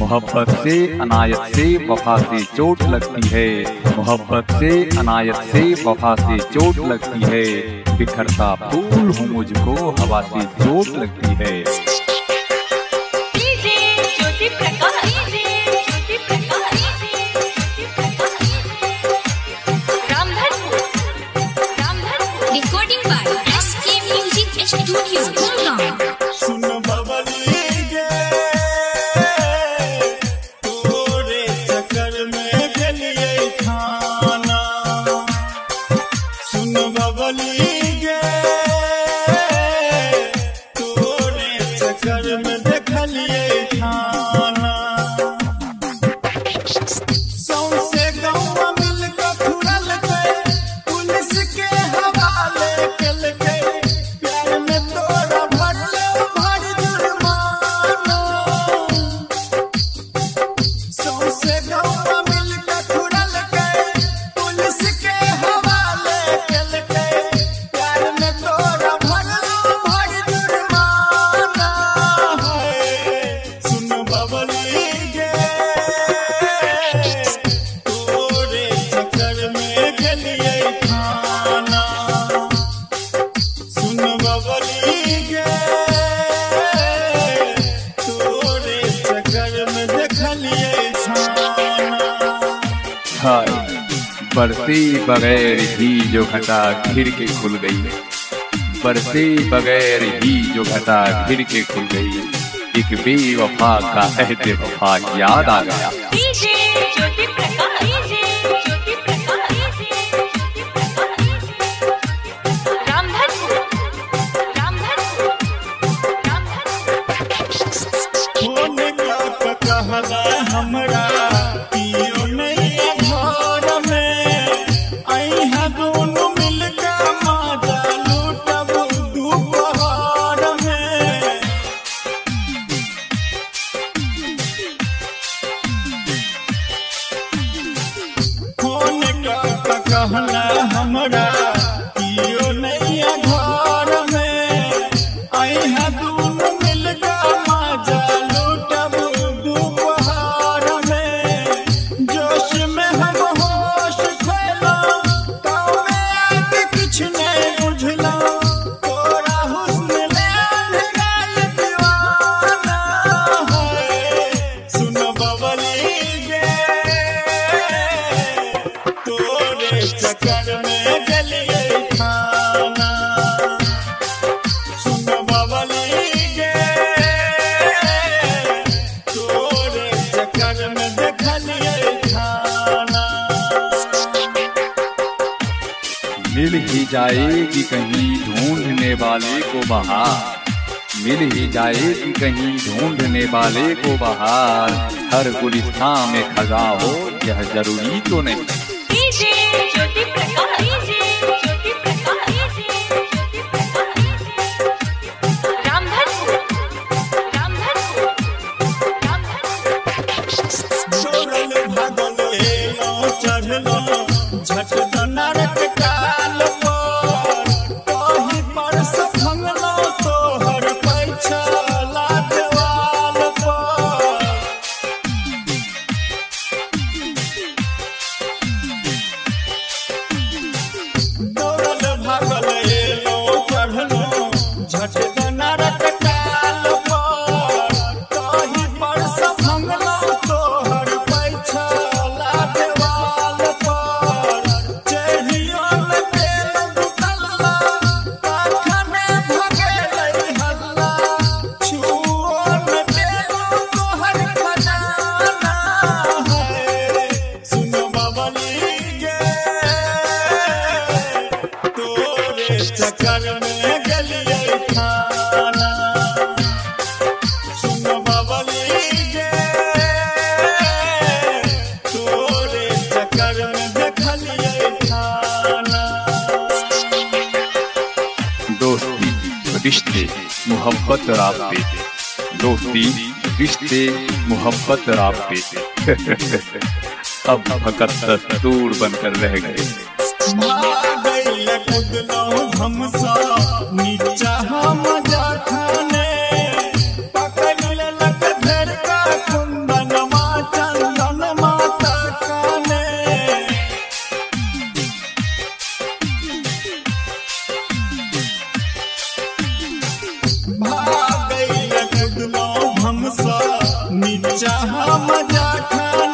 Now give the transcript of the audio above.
मोहब्बत से अनायत से वफा से चोट लगती है, मोहब्बत से अनायत से वफा से चोट लगती है, बिखरता फूल हूँ मुझको हवा से चोट लगती है। Recording by SK music studio Gurgaon. बरसे बगैर ही जो घटा घिर के खुल गई, बरसे बगैर ही जो घटा घिर के खुल गई, एक बेवफा का अहद वफा याद आ गया। हमरा कियो नैया घर में अइहा दूनो मिलके मजा लूटब दोपहर में, जोश में हम होश खोला तौमे आके कुछ नहीं बुझला, तोरा हुस्न ले गाल दीवाना है। सुन बबली गे तोरे चक्कर में गलिए खाना, सुन बबली गे तोरे चक्कर में देखलिए खाना। मिल ही जाएगी कहीं ढूंढने वाले को बहार, मिल ही जाएगी कहीं ढूंढने वाले को बहार, हर गुलिस्तान में खजा हो यह जरूरी तो नहीं। झट नरक काल पर कहीं पर सफंगलो तोहर पैछला देवाल पर, दौड़ल भागल एलो चढ़लो झट नरक काल पर कहीं पर सफंगलो तोहर पैछला देवाल पर, चढ़ियो में तेल बुतला कारखाने भगेलै हल्ला, छुओ में तेल तोहर खजाना है। सुन बबली गे तोरे चक्कर में गलिए खाना, सुन बबली गे तोरे चक्कर में देखलिए खाना। दोस्ती रिश्ते मोहब्बत राब्ते, दोस्ती रिश्ते मोहब्बत राब्ते अब फकत दस्तूर बनकर रह गए। हमसा नीचा हम जा खाने पकड़ लेलक घर का कुंदन चाह मजा खाना